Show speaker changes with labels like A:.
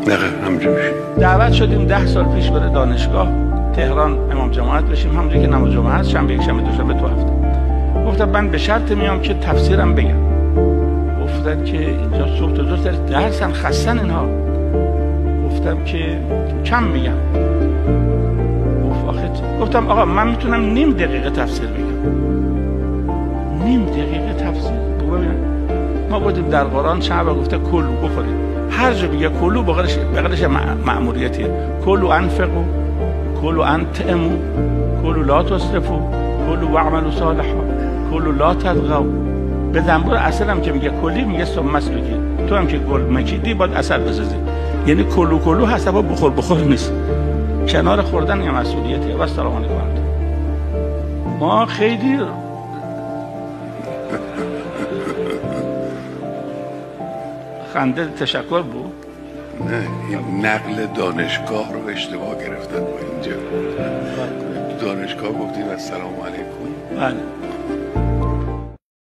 A: نه همینجا میشه.
B: دعوت شدیم 10 سال پیش بره دانشگاه تهران امام جماعت بشیم، همونجوری که نماز جمعه هست شنبه یک شنبه دوشنبه تو هفته. گفتم من به شرط میام که تفسیرم بگم. گفتن که اینجا صبح تا ظهر درسن خستن اینها. گفتم که کم میگم. گفتم آقا من میتونم نیم دقیقه تفسیر بگم. نیم دقیقه تفسیر. ببین ما بودیم در قرآن شعب گفته کلو بخورید. هر جا بگه کلو بغلش مأموریتیه. کلو انفقو، کلو انطعمو، کلو لا تسرفو، کلو واعملوا صالحا، کلو لا تطغوا. به زنبور اصل هم که میگه کلی میگه ثم اسلکی. تو هم که گل مکیدی باید اثر بسازی. یعنی کلو هست اما بخور نیست. کنار خوردن یه مسئولیتیه. و سلام علیکم. ما خیلی خنده تشکر بود.
A: نه این نقل دانشگاه رو اشتباه گرفتن با اینجا. دانشگاه گفتیم السلام علیکم.
B: بله.